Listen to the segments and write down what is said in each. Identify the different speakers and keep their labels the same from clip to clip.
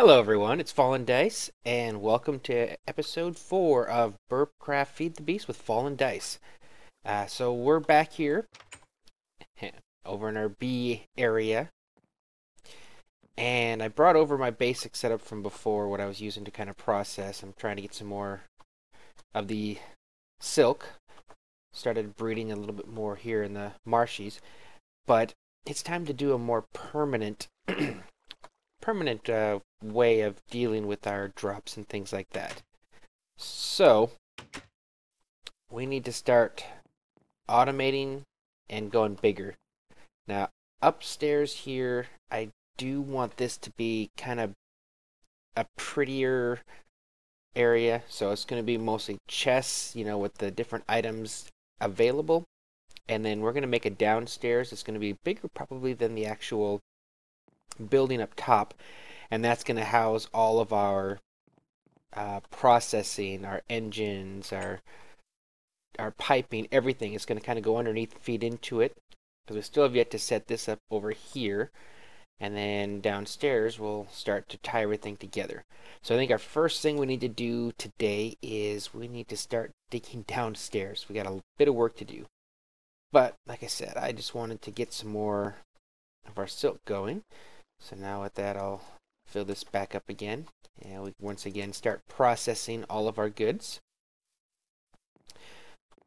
Speaker 1: Hello everyone, it's FallenDice, and welcome to episode 4 of Burpcraft Feed the Beast with FallenDice. So we're back here, over in our B area, and I brought over my basic setup from before, what I was using to kind of process. I'm trying to get some more of the silk. Started breeding a little bit more here in the marshes, but it's time to do a more permanent way of dealing with our drops and things like that. So we need to start automating and going bigger. Now upstairs here, I do want this to be kind of a prettier area, so it's going to be mostly chests, with the different items available. And then we're going to make a downstairs. It's going to be bigger probably than the actual building up top, and that's going to house all of our processing, our engines, our piping, everything. It's going to kind of go underneath, feed into it, because we still have yet to set this up over here. And then downstairs we'll start to tie everything together. So I think our first thing we need to do today is we need to start digging downstairs. We got a bit of work to do, but like I said, I just wanted to get some more of our silk going. So now with that, I'll fill this back up again, and we once again start processing all of our goods.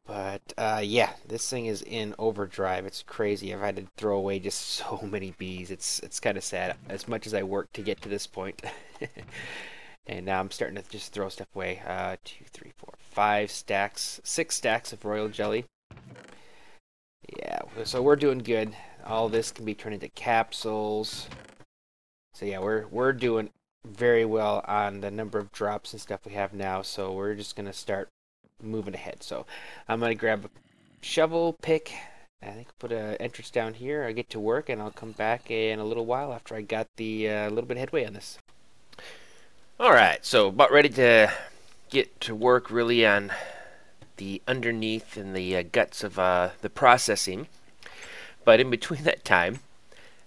Speaker 1: But yeah, this thing is in overdrive. It's crazy. I've had to throw away just so many bees. It's kind of sad, as much as I worked to get to this point. And now I'm starting to just throw stuff away. 2, 3, 4, 5 stacks, 6 stacks of royal jelly. Yeah, so we're doing good. All this can be turned into capsules. So yeah, we're doing very well on the number of drops and stuff we have now. So we're just gonna start moving ahead. So I'm gonna grab a shovel, pick. I think put an entrance down here. I get to work, and I'll come back in a little while after I got the little bit of headway on this. All right, so about ready to get to work really on the underneath and the guts of the processing. But in between that time,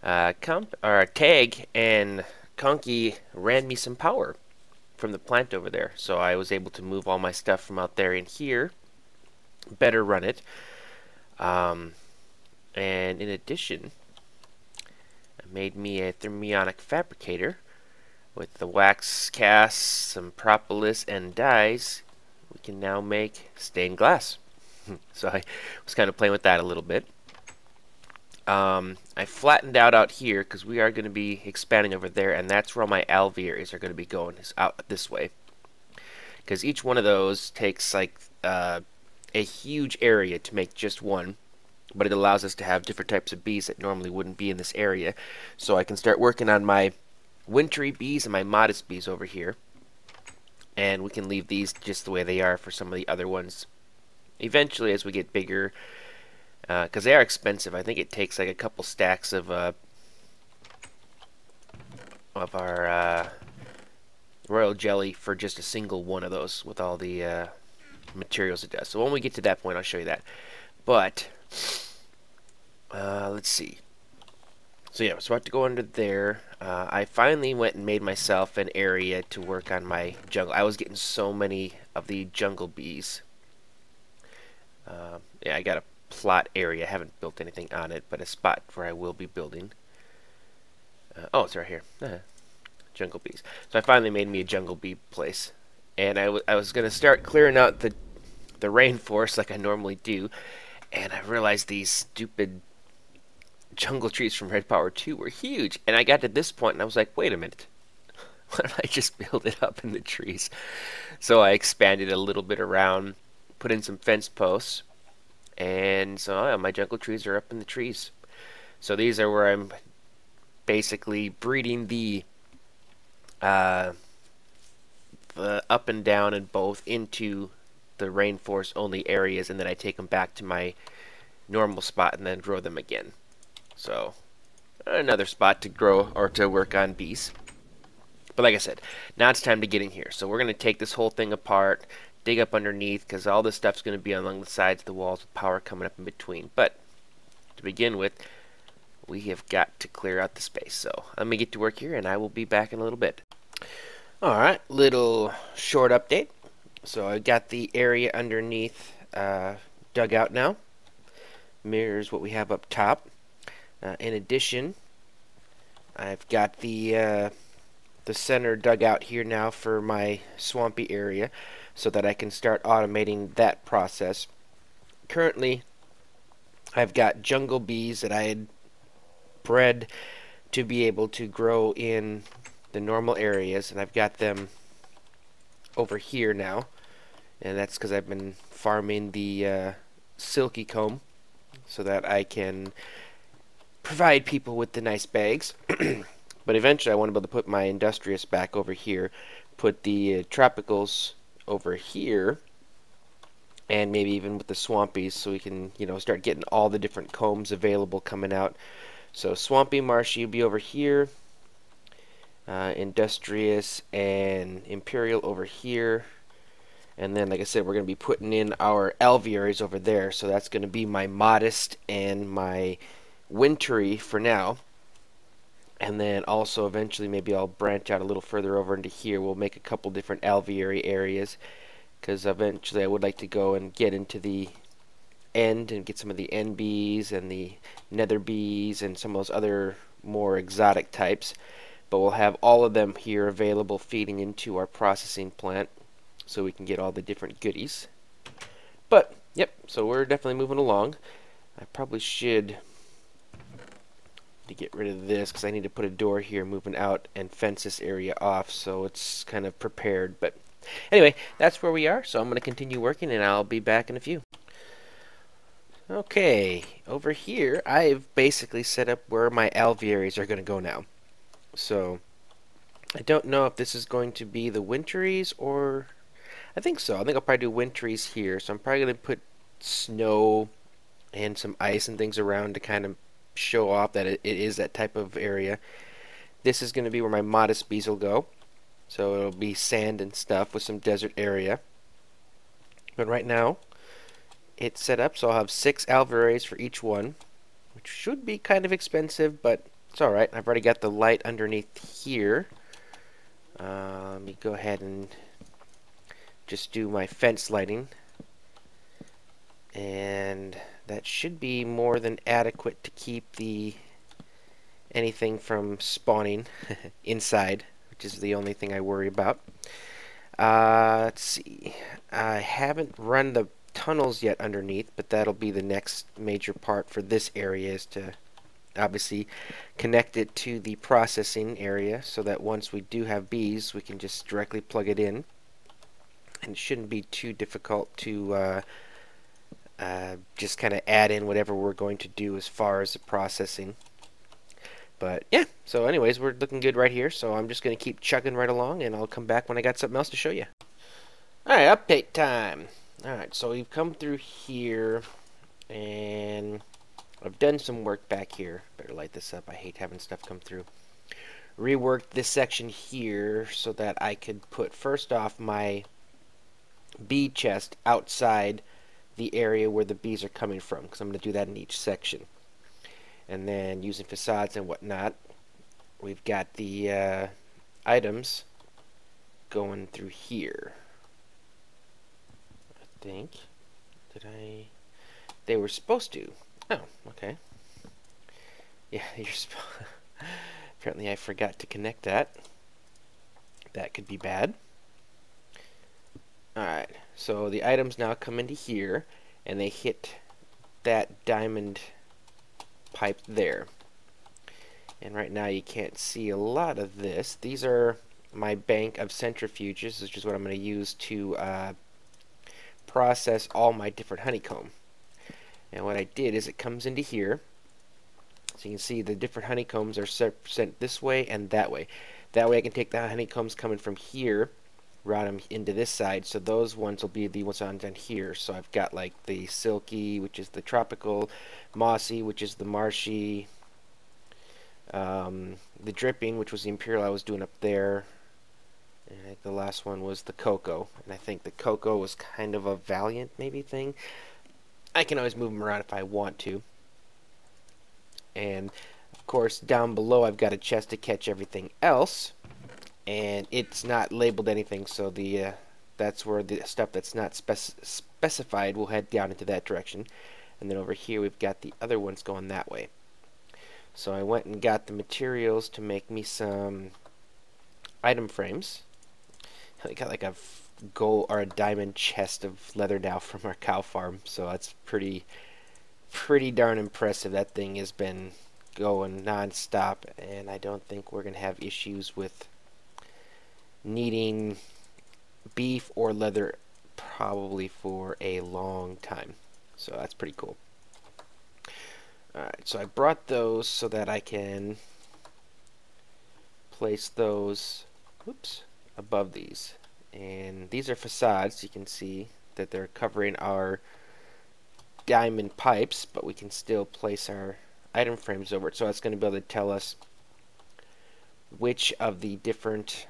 Speaker 1: Tag and Conky ran me some power from the plant over there, so I was able to move all my stuff from out there in here, better run it. And in addition, I made me a thermionic fabricator with the wax casts, some propolis, and dyes. We can now make stained glass. So I was kind of playing with that a little bit. I flattened out here because we are going to be expanding over there, and that's where all my alvearies are going to be going, is out this way. Because each one of those takes like a huge area to make just one, but it allows us to have different types of bees that normally wouldn't be in this area. So I can start working on my wintry bees and my modest bees over here, and we can leave these just the way they are for some of the other ones. Eventually, as we get bigger, because they are expensive. I think it takes like a couple stacks of our royal jelly for just a single one of those with all the materials it does. So when we get to that point, I'll show you that. But let's see. So yeah, I was about to go under there. I finally went and made myself an area to work on my jungle. I was getting so many of the jungle bees. Yeah, I got a plot area. I haven't built anything on it, but a spot where I will be building. Oh, it's right here. Jungle bees. So I finally made me a jungle bee place, and I was going to start clearing out the rainforest like I normally do, and I realized these stupid jungle trees from Red Power 2 were huge, and I got to this point and I was like, wait a minute, why don't I just build it up in the trees? So I expanded a little bit around, put in some fence posts, and so yeah, my jungle trees are up in the trees. So these are where I'm basically breeding the up and down and both into the rainforest only areas, and then I take them back to my normal spot and then grow them again. So another spot to grow or to work on bees. But like I said, now it's time to get in here. So we're going to take this whole thing apart, dig up underneath, because all this stuff's going to be along the sides of the walls with power coming up in between. But to begin with, we have got to clear out the space. So let me get to work here, and I will be back in a little bit. Alright, little short update. So I got the area underneath dug out now. Mirrors what we have up top. In addition, I've got the center dug out here now for my swampy area so that I can start automating that process. Currently, I've got jungle bees that I had bred to be able to grow in the normal areas, and I've got them over here now, and that's because I've been farming the silky comb so that I can provide people with the nice bags. But eventually I want to be able to put my Industrious back over here, put the tropicals over here, and maybe even with the swampies, so we can, you know, start getting all the different combs available coming out. So swampy, marshy will be over here, Industrious and Imperial over here, and then, like I said, we're going to be putting in our Alvearies over there. So that's going to be my modest and my wintry for now. And then also eventually maybe I'll branch out a little further over into here. We'll make a couple different Alveary areas, because eventually I would like to go and get into the end and get some of the end bees and the nether bees and some of those other more exotic types. But we'll have all of them here available feeding into our processing plant so we can get all the different goodies. But yep, so we're definitely moving along. I probably should to get rid of this because I need to put a door here moving out and fence this area off so it's kind of prepared. But anyway, that's where we are, so I'm going to continue working and I'll be back in a few. Okay, over here I've basically set up where my alvearies are going to go now. So I don't know if this is going to be the wintries or... I think so. I think I'll probably do wintries here. So I'm probably going to put snow and some ice and things around to kind of show off that it is that type of area. This is going to be where my modest bees will go. So it'll be sand and stuff with some desert area. But right now, it's set up so I'll have 6 alvearies for each one, which should be kind of expensive, but it's alright. I've already got the light underneath here. Let me go ahead and just do my fence lighting, and that should be more than adequate to keep anything from spawning inside, which is the only thing I worry about. Let's see, I haven't run the tunnels yet underneath, but that'll be the next major part for this area, is to obviously connect it to the processing area so that once we do have bees we can just directly plug it in. And it shouldn't be too difficult to just kind of add in whatever we're going to do as far as the processing. But yeah, so anyways, we're looking good right here, so I'm just going to keep chugging right along, and I'll come back when I got something else to show you. Alright, update time. Alright, so we've come through here, and I've done some work back here. Better light this up, I hate having stuff come through. Reworked this section here so that I could put, first off, my bee chest outside the area where the bees are coming from, because I'm going to do that in each section. And then using facades and whatnot, we've got the items going through here. I think, they were supposed to. Oh, okay. Yeah, apparently I forgot to connect that. That could be bad. Alright, so the items now come into here, and they hit that diamond pipe there. And right now you can't see a lot of this. These are my bank of centrifuges, which is what I'm going to use to process all my different honeycomb. And what I did is it comes into here, so you can see the different honeycombs are sent this way and that way. That way I can take the honeycombs coming from here, route them into this side, so those ones will be the ones on down here. So I've got like the silky, which is the tropical, mossy, which is the marshy, the dripping, which was the imperial I was doing up there, and I think the last one was the cocoa, and I think the cocoa was kind of a valiant maybe thing. I can always move them around if I want to. And of course down below I've got a chest to catch everything else. and it's not labeled anything, so the that's where the stuff that's not specified will head down into that direction. And then over here we've got the other ones going that way. So I went and got the materials to make me some item frames. I got like a gold or a diamond chest of leather now from our cow farm, so that's pretty darn impressive. That thing has been going non-stop, and I don't think we're gonna have issues with needing beef or leather probably for a long time. So that's pretty cool. Alright, so I brought those so that I can place those above these. And these are facades. You can see that they're covering our diamond pipes, but we can still place our item frames over it. So it's going to be able to tell us which of the different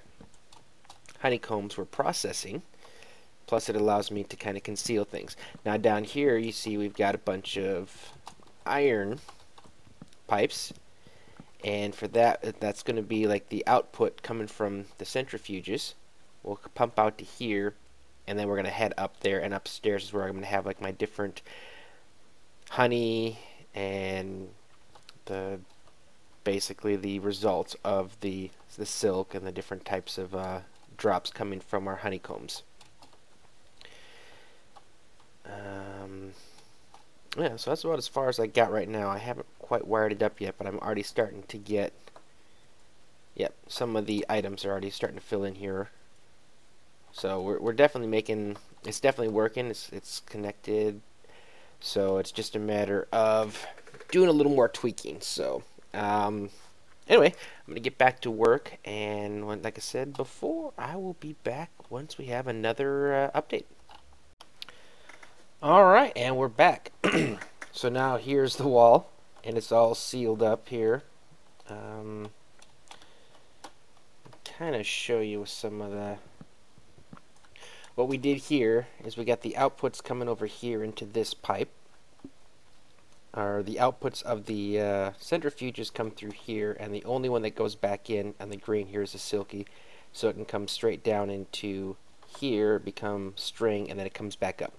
Speaker 1: honeycombs we're processing. Plus it allows me to kind of conceal things. Now down here you see we've got a bunch of iron pipes, and for that's going to be like the output coming from the centrifuges. We'll pump out to here, and then we're going to head up there, and upstairs is where I'm going to have like my different honey and basically the results of the silk and the different types of drops coming from our honeycombs. Yeah, so that's about as far as I got right now. I haven't quite wired it up yet, but I'm already starting to get, yep, some of the items are already starting to fill in here. So we're definitely making, it's definitely working, it's connected, so it's just a matter of doing a little more tweaking. So anyway, I'm going to get back to work, and like I said before, I will be back once we have another update. Alright, and we're back. So now here's the wall, and it's all sealed up here. Kind of show you some of the... What we did here is we got the outputs coming over here into this pipe. Or the outputs of the centrifuges come through here, and the only one that goes back in on the green here is the silky, so it can come straight down into here, become string, and then it comes back up.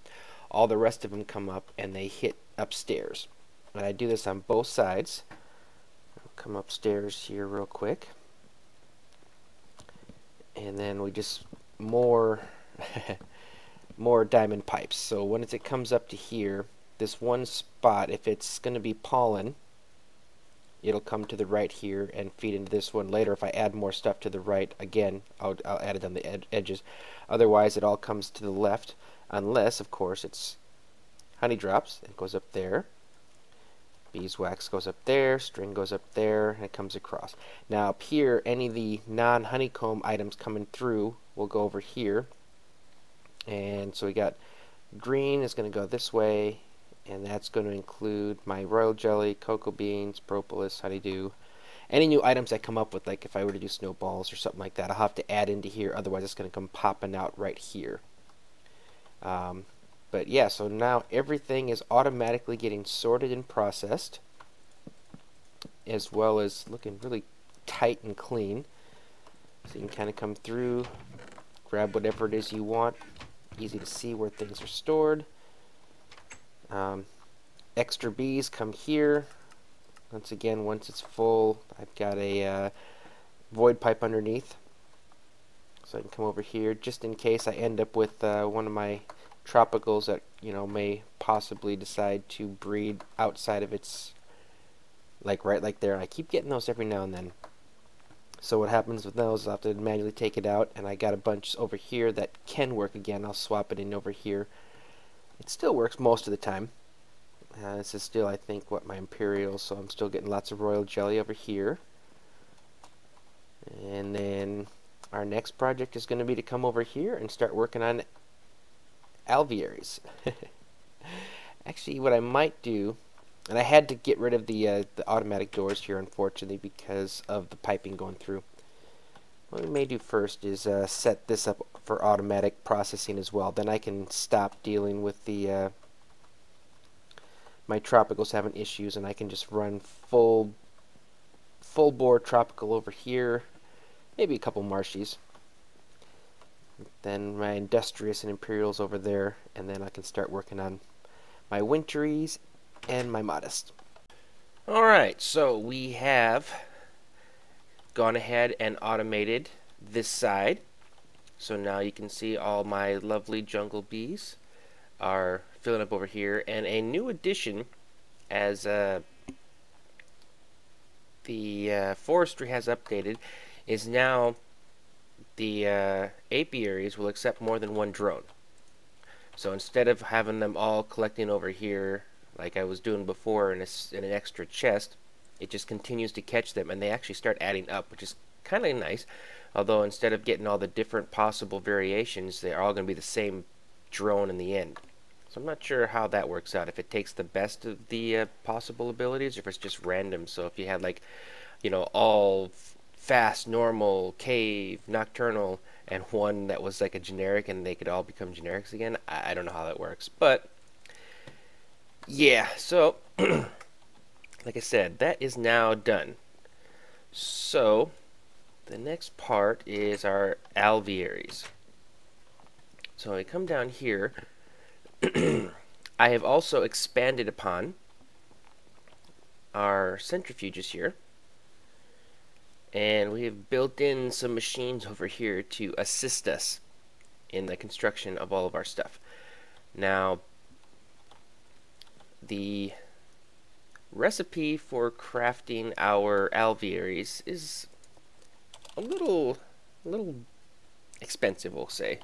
Speaker 1: All the rest of them come up and they hit upstairs. And I do this on both sides. I'll come upstairs here real quick. And then we just more diamond pipes. So once it comes up to here, this one spot, if it's going to be pollen, it'll come to the right here and feed into this one. Later, if I add more stuff to the right, again, I'll add it on the edges. Otherwise, it all comes to the left. Unless, of course, it's honey drops. It goes up there. Beeswax goes up there. String goes up there. And it comes across. Now, up here, any of the non-honeycomb items coming through will go over here. And so we got green is going to go this way. And that's going to include my royal jelly, cocoa beans, propolis, honeydew. Any new items that come up with, like if I were to do snowballs or something like that, I'll have to add into here. Otherwise, it's going to come popping out right here. But yeah, so now everything is automatically getting sorted and processed, as well as looking really tight and clean. So you can kind of come through, grab whatever it is you want. Easy to see where things are stored. Extra bees come here. Once again, once it's full, I've got a void pipe underneath. So I can come over here just in case I end up with one of my tropicals that, you know, may possibly decide to breed outside of its, like right like there. I keep getting those every now and then. So what happens with those, I'll have to manually take it out, and I got a bunch over here that can work again. I'll swap it in over here. It still works most of the time. This is still, I think, what, my Imperial, so I'm still getting lots of royal jelly over here. And then our next project is going to be to come over here and start working on Alvearies. Actually, what I might do, and I had to get rid of the automatic doors here, unfortunately, because of the piping going through. What we may do first is set this up for automatic processing as well. Then I can stop dealing with the my tropicals having issues, and I can just run full bore tropical over here. maybe a couple marshies. Then my Industrious and Imperials over there, and then I can start working on my Winteries and my Modest. Alright, so we have gone ahead and automated this side. So now you can see all my lovely jungle bees are filling up over here, and a new addition as the forestry has updated is now the apiaries will accept more than one drone. So instead of having them all collecting over here like I was doing before in an extra chest, it just continues to catch them, and they actually start adding up, which is kind of nice. Although instead of getting all the different possible variations, they're all going to be the same drone in the end. So I'm not sure how that works out, if it takes the best of the possible abilities, or if it's just random. So if you had, like, you know, all fast, normal, cave, nocturnal, and one that was like a generic, and they could all become generics again, I don't know how that works. But yeah, so like I said, that is now done. So the next part is our alvearies. So I come down here. I have also expanded upon our centrifuges here, and we have built in some machines over here to assist us in the construction of all of our stuff. Now, the recipe for crafting our alvearies is a little expensive, we'll say.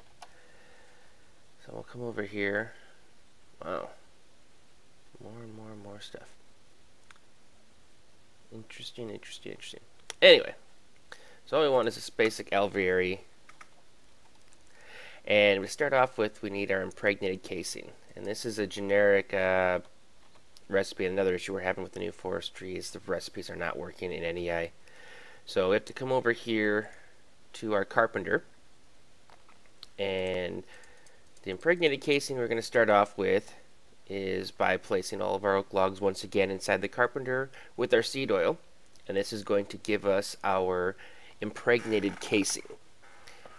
Speaker 1: So we'll come over here. Wow. More and more and more stuff. Interesting. Anyway, so all we want is this basic alveary. And to start off with, we need our impregnated casing. And this is a generic recipe. Another issue we're having with the new forestry is the recipes are not working in NEI. So we have to come over here to our carpenter. And the impregnated casing we're going to start off with is by placing all of our oak logs once again inside the carpenter with our seed oil, and this is going to give us our impregnated casing.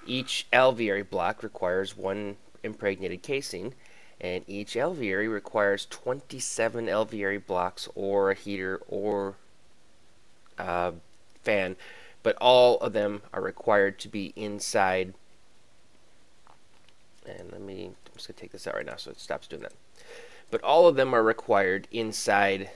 Speaker 1: Each alveary block requires one impregnated casing, and each alveary requires 27 alveary blocks or a heater or fan, but all of them are required to be inside. And I'm just going to take this out right now so it stops doing that. But all of them are required inside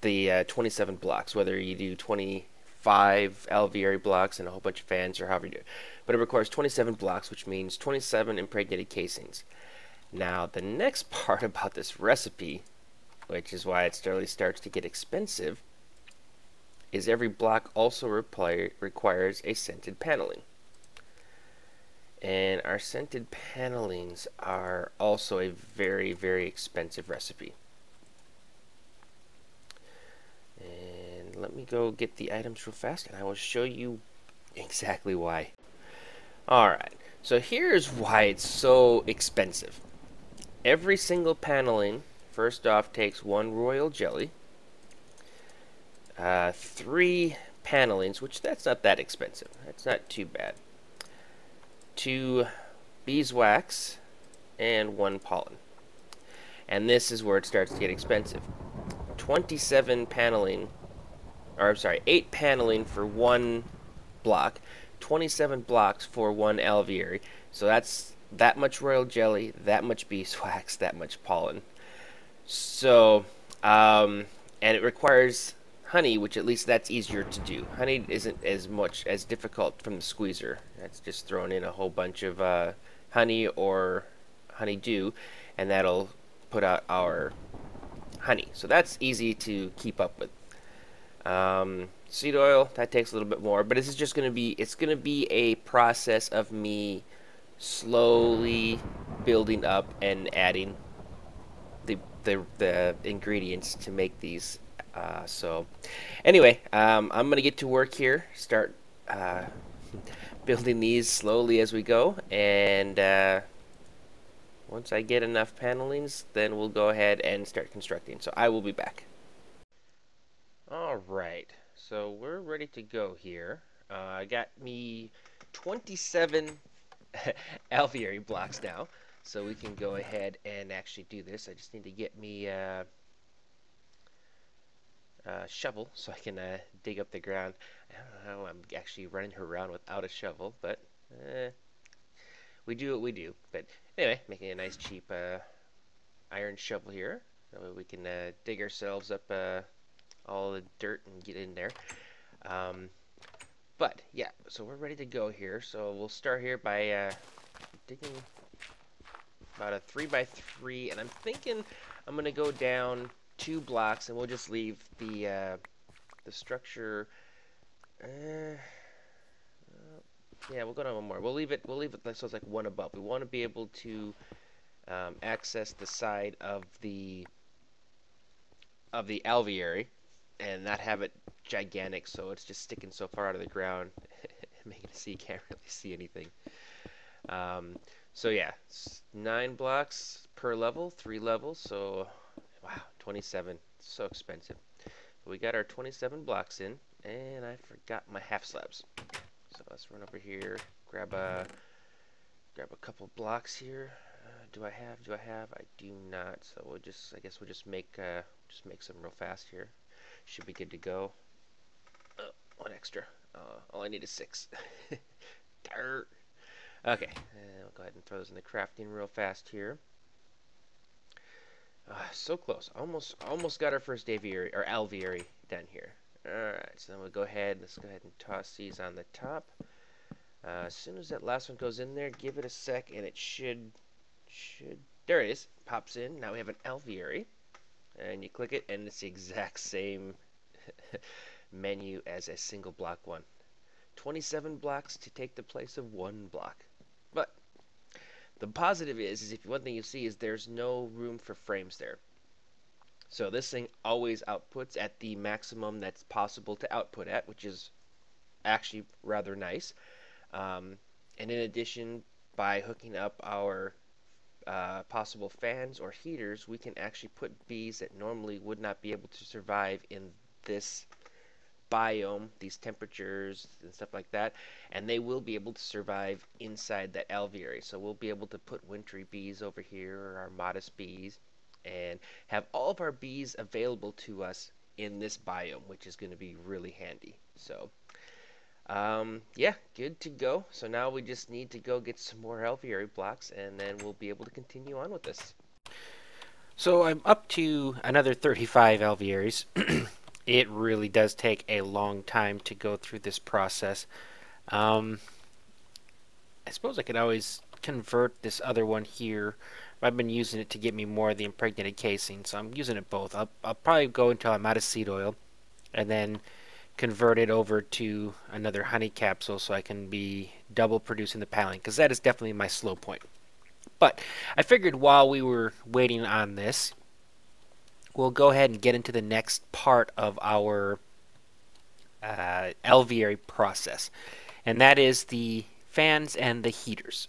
Speaker 1: the 27 blocks, whether you do 25 alveary blocks and a whole bunch of fans or however you do. But it requires 27 blocks, which means 27 impregnated casings. Now, the next part about this recipe, which is why it really starts to get expensive, is every block also requires a scented paneling. And our scented panelings are also a very, very expensive recipe. And let me go get the items real fast, and I will show you exactly why. Alright, so here's why it's so expensive. Every single paneling, first off, takes 1 royal jelly, 3 panelings, which that's not that expensive. That's not too bad. 2 beeswax, and 1 pollen. And this is where it starts to get expensive. 27 paneling, or I'm sorry, 8 paneling for 1 block, 27 blocks for 1 alveary. So that's that much royal jelly, that much beeswax, that much pollen. So, and it requires honey, which at least that's easier to do. Honey isn't as difficult from the squeezer. That's just throwing in a whole bunch of honey or honeydew, and that'll put out our honey. So that's easy to keep up with. Seed oil, that takes a little bit more, but this is just going to be, it's going to be a process of me slowly building up and adding the ingredients to make these. So anyway, I'm gonna get to work here, start building these slowly as we go, and once I get enough panelings, then we'll go ahead and start constructing. So I will be back. Alright, so we're ready to go here. I got me 27 Alveary blocks now, so we can go ahead and actually do this. I just need to get me a shovel so I can dig up the ground. I don't know how I'm actually running around without a shovel, but we do what we do. But anyway, making a nice cheap iron shovel here, so we can dig ourselves up all the dirt and get in there. But yeah, so we're ready to go here. So we'll start here by digging about a 3x3, and I'm thinking I'm gonna go down 2 blocks, and we'll just leave the structure. Yeah, we'll go down one more. We'll leave it so it's like one above. We want to be able to access the side of the Alveary and not have it gigantic, so it's just sticking so far out of the ground, making it so you can't really see anything. So yeah, 9 blocks per level, 3 levels, so wow, 27, so expensive. But we got our 27 blocks in, and I forgot my half slabs. So let's run over here, grab a couple blocks here. Do I have? I do not. So I guess we'll just make some real fast here. Should be good to go. Oh, 1 extra. All I need is 6. Dirt. Okay, I'll go ahead and throw those in the crafting real fast here. So close. Almost got our first Alveary done here. Alright, so then let's go ahead and toss these on the top. As soon as that last one goes in there, give it a sec, and it should there it is. Pops in. Now we have an Alveary. And you click it, and it's the exact same menu as a single block one. 27 blocks to take the place of 1 block. But the positive is if one thing you see is there's no room for frames there. So this thing always outputs at the maximum that's possible to output at, which is actually rather nice. And in addition, by hooking up our possible fans or heaters, we can actually put bees that normally would not be able to survive in this biome, these temperatures and stuff like that, and they will be able to survive inside that Alveary. So we'll be able to put wintry bees over here, or our modest bees, and have all of our bees available to us in this biome, which is going to be really handy. So yeah, good to go. So now we just need to go get some more Alveary blocks, and then we'll be able to continue on with this. So I'm up to another 35 Alvearies. It really does take a long time to go through this process. I suppose I could always convert this other one here. I've been using it to get me more of the impregnated casing, so I'm using it both. I'll probably go until I'm out of seed oil, and then convert it over to another honey capsule so I can be double producing the paneling, because that is definitely my slow point. But I figured while we were waiting on this, we'll go ahead and get into the next part of our Alveary process, and that is the fans and the heaters.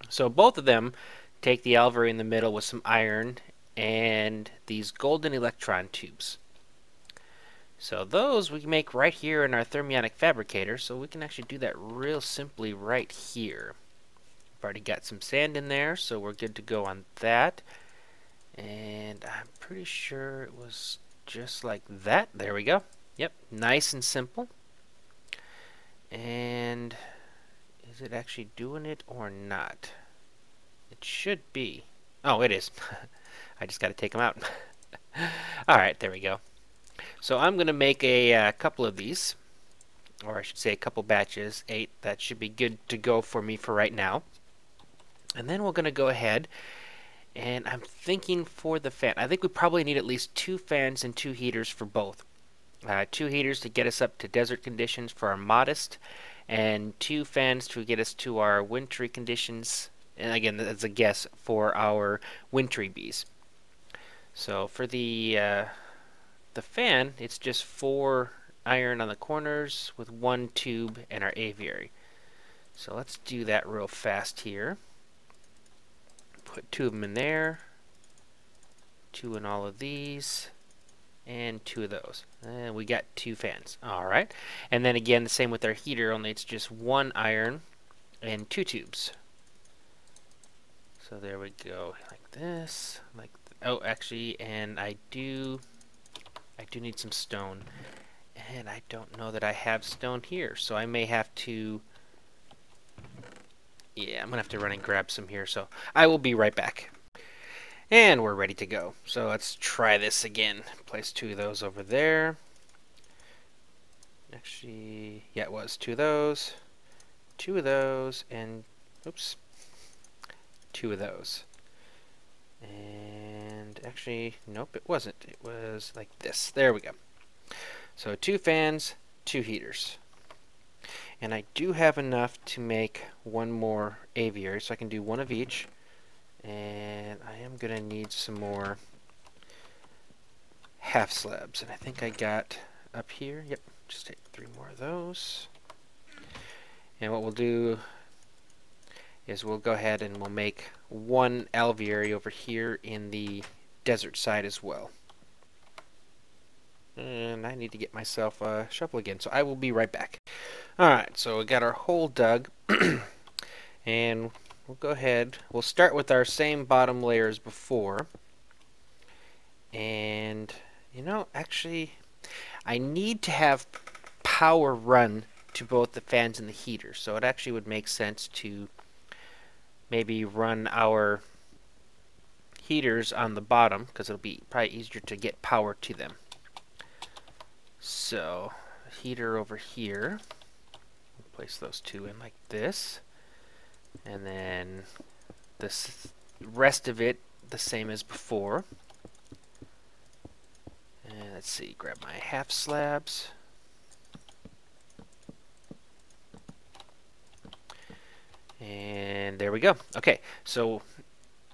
Speaker 1: So both of them take the Alveary in the middle with some iron and these golden electron tubes. So those we can make right here in our thermionic fabricator, so we can actually do that real simply right here. I've already got some sand in there, so we're good to go on that. And I'm pretty sure it was just like that. There we go. Yep, nice and simple. And is it actually doing it or not? It should be. Oh, it is. I just got to take them out. Alright, there we go. So I'm going to make a couple of these, or I should say a couple batches, 8. That should be good to go for me for right now. And then we're going to go ahead, and I'm thinking for the fan, I think we probably need at least 2 fans and 2 heaters for both. 2 heaters to get us up to desert conditions for our modest, and 2 fans to get us to our wintry conditions, and again, that's a guess, for our wintry bees. So for the fan, it's just 4 iron on the corners with 1 tube and our aviary. So let's do that real fast here. Put 2 of them in there, 2 in all of these, and 2 of those. And we got 2 fans. Alright. And then again, the same with our heater, only it's just 1 iron and 2 tubes. So there we go, like this. Oh, actually, and I do need some stone. And I don't know that I have stone here, so I may have to... Yeah, I'm going to have to run and grab some here, so I will be right back. And we're ready to go. So let's try this again. Place 2 of those over there. Actually, yeah, it was 2 of those, 2 of those, and, oops, 2 of those. And actually, nope, it wasn't. It was like this. There we go. So 2 fans, 2 heaters. And I do have enough to make 1 more aviary, so I can do 1 of each. And I am going to need some more half slabs. And I think I got up here, yep, just take 3 more of those. And what we'll do is we'll go ahead and we'll make 1 alveary over here in the desert side as well. And I need to get myself a shovel again, so I will be right back. Alright, so we got our hole dug. And we'll go ahead, we'll start with our same bottom layer as before. And, you know, actually, I need to have power run to both the fans and the heater, so it actually would make sense to maybe run our heaters on the bottom, because it'll be probably easier to get power to them. So, heater over here, place those 2 in like this, and then this rest of it the same as before. And let's see, grab my half slabs. And there we go. Okay, so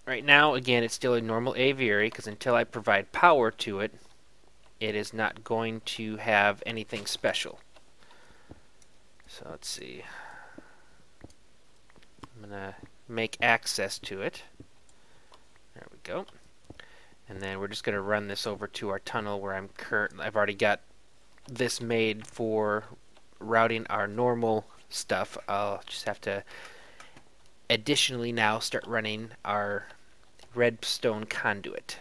Speaker 1: right now, again, it's still a normal aviary, because until I provide power to it, it is not going to have anything special. So let's see. I'm going to make access to it. There we go. And then we're just going to run this over to our tunnel where I've already got this made for routing our normal stuff. I'll just have to additionally now start running our redstone conduit.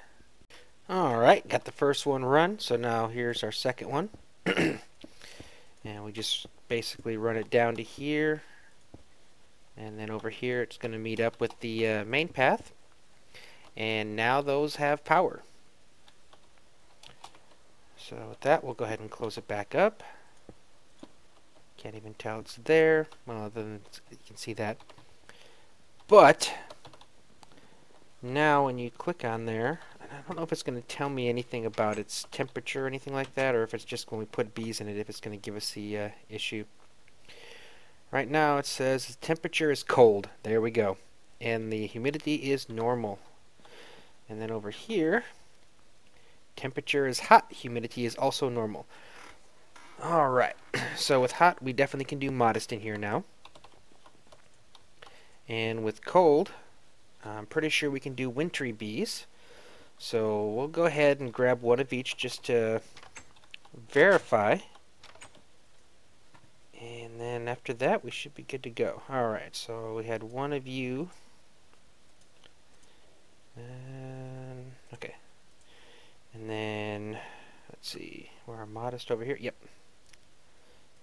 Speaker 1: Alright, got the first one run, so now here's our second one. And we just basically run it down to here, and then over here it's going to meet up with the main path. And now those have power. So with that, we'll go ahead and close it back up. Can't even tell it's there. Well, then you can see that. But now when you click on there, I don't know if it's going to tell me anything about its temperature or anything like that, or if it's just when we put bees in it, if it's going to give us the issue. Right now it says the temperature is cold. There we go. And the humidity is normal. And then over here, temperature is hot. Humidity is also normal. Alright, so with hot, we definitely can do modest in here now. And with cold, I'm pretty sure we can do wintry bees. So we'll go ahead and grab 1 of each just to verify. And then after that, we should be good to go. Alright, so we had 1 of you. Okay. And then, let's see, we're modest over here. Yep.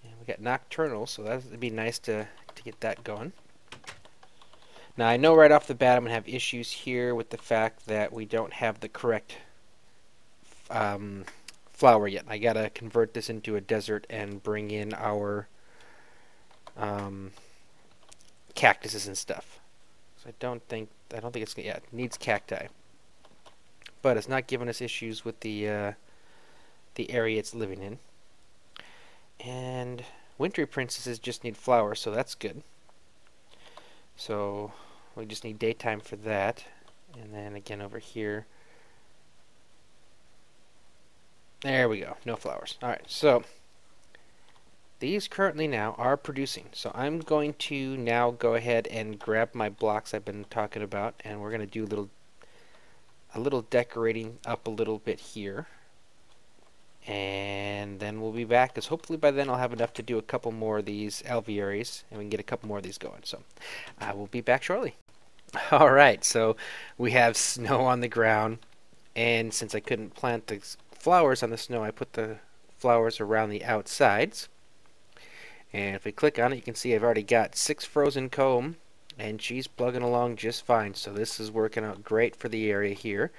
Speaker 1: And we got nocturnal, so that would be nice to get that going. Now I know right off the bat I'm going to have issues here with the fact that we don't have the correct flower yet. I got to convert this into a desert and bring in our cactuses and stuff. So I don't think it's, yeah, it needs cacti. But it's not giving us issues with the area it's living in. And wintry princesses just need flowers, so that's good. So we just need daytime for that. And then again over here. There we go, no flowers. Alright, so these currently now are producing. So I'm going to now go ahead and grab my blocks I've been talking about, and we're going to do a little decorating up a little bit here. And then we'll be back, because hopefully by then I'll have enough to do a couple more of these alvearies, and we can get a couple more of these going. So I will be back shortly. Alright, so we have snow on the ground, and since I couldn't plant the flowers on the snow, I put the flowers around the outsides. And if we click on it, you can see I've already got 6 frozen comb, and she's plugging along just fine. So this is working out great for the area here.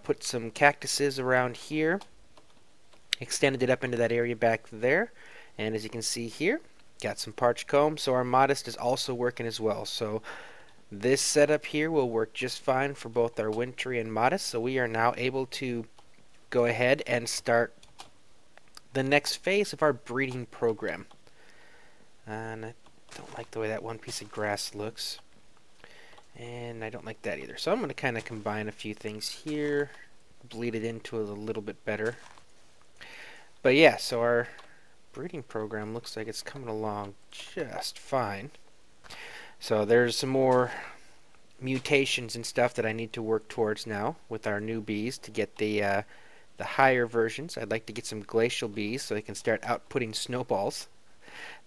Speaker 1: Put some cactuses around here, extended it up into that area back there, and as you can see here, got some parched comb. So our modest is also working as well. So this setup here will work just fine for both our wintry and modest. So we are now able to go ahead and start the next phase of our breeding program. And I don't like the way that one piece of grass looks, and I don't like that either. So I'm going to kind of combine a few things here, bleed it into it a little bit better. But yeah, so our breeding program looks like it's coming along just fine. So there's some more mutations and stuff that I need to work towards now with our new bees to get the higher versions. I'd like to get some glacial bees so they can start outputting snowballs.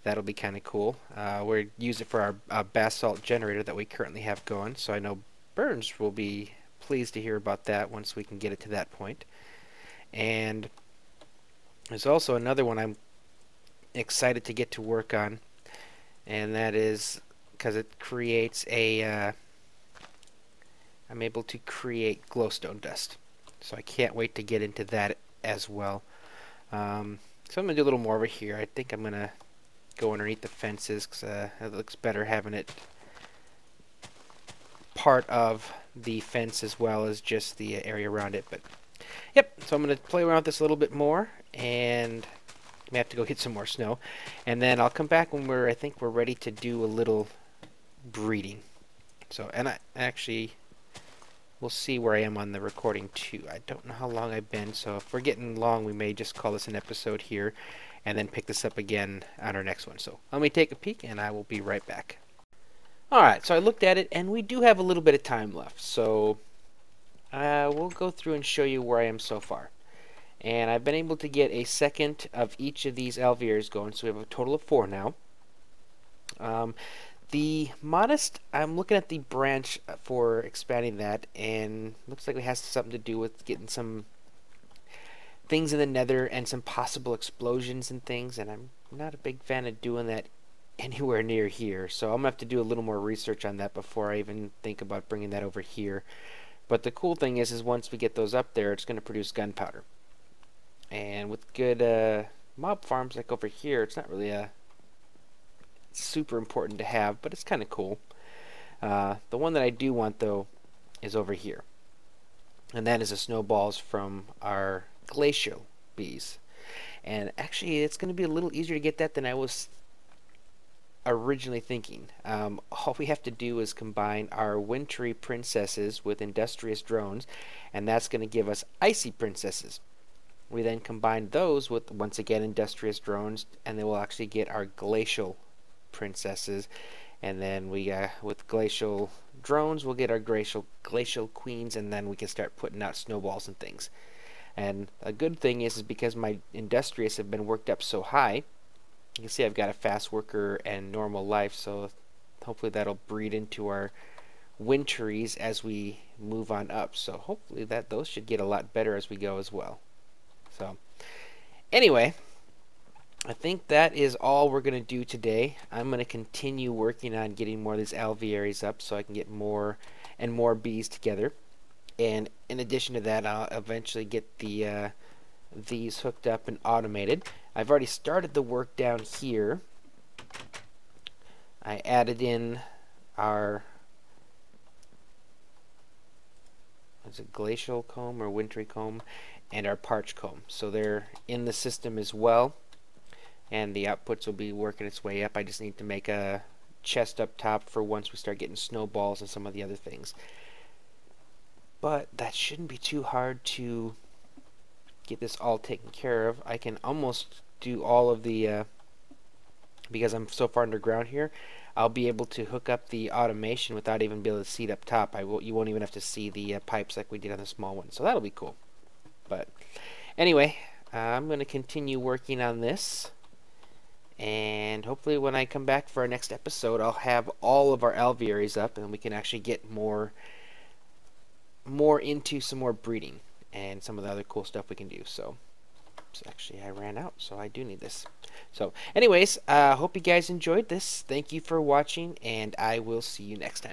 Speaker 1: That'll be kind of cool. We'll use it for our basalt generator that we currently have going, so I know Burns will be pleased to hear about that once we can get it to that point. And there's also another one I'm excited to get to work on, and that is because it creates a I'm able to create glowstone dust, so I can't wait to get into that as well. So I'm going to do a little more over here. I think I'm going to go underneath the fences because it looks better having it part of the fence as well as just the area around it. But yep, so I'm going to play around with this a little bit more, and I may have to go get some more snow, and then I'll come back when I think we're ready to do a little breeding. So, and I actually, we'll see where I am on the recording too. I don't know how long I've been, so if we're getting long, we may just call this an episode here and then pick this up again on our next one. So let me take a peek, and I will be right back. Alright, so I looked at it, and we do have a little bit of time left, so we'll go through and show you where I am so far. And I've been able to get a second of each of these alvearies going, so we have a total of 4 now. The modest, I'm looking at the branch for expanding that, and looks like it has something to do with getting some things in the nether and some possible explosions and things, and I'm not a big fan of doing that anywhere near here, so I'm going to have to do a little more research on that before I even think about bringing that over here. But the cool thing is once we get those up there, it's going to produce gunpowder. And with good mob farms like over here, it's not really super important to have, but it's kind of cool. The one that I do want, though, is over here. And that is the snowballs from our glacial bees. And actually, it's going to be a little easier to get that than I was originally thinking. All we have to do is combine our wintry princesses with industrious drones, and that's going to give us icy princesses. We then combine those with, once again, industrious drones, and then we'll actually get our glacial princesses. And then we, with glacial drones, we'll get our glacial queens, and then we can start putting out snowballs and things. And a good thing is because my industrious have been worked up so high, you can see I've got a fast worker and normal life, so hopefully that'll breed into our wintries as we move on up. So hopefully those should get a lot better as we go as well. So anyway, I think that is all we're going to do today. I'm going to continue working on getting more of these alvearies up so I can get more and more bees together. And in addition to that, I'll eventually get these hooked up and automated. I've already started the work down here. I added in our, is it glacial comb or wintry comb, and our parched comb. So they're in the system as well, and the outputs will be working its way up. I just need to make a chest up top for once we start getting snowballs and some of the other things. But that shouldn't be too hard to get this all taken care of. I can almost do all of the, because I'm so far underground here, I'll be able to hook up the automation without even being able to see it up top. You won't even have to see the pipes like we did on the small one. So that'll be cool. But anyway, I'm going to continue working on this, and hopefully when I come back for our next episode, I'll have all of our Alvearies up, and we can actually get more into some more breeding and some of the other cool stuff we can do. So actually I ran out, so I do need this. So anyways, hope you guys enjoyed this. Thank you for watching, and I will see you next time.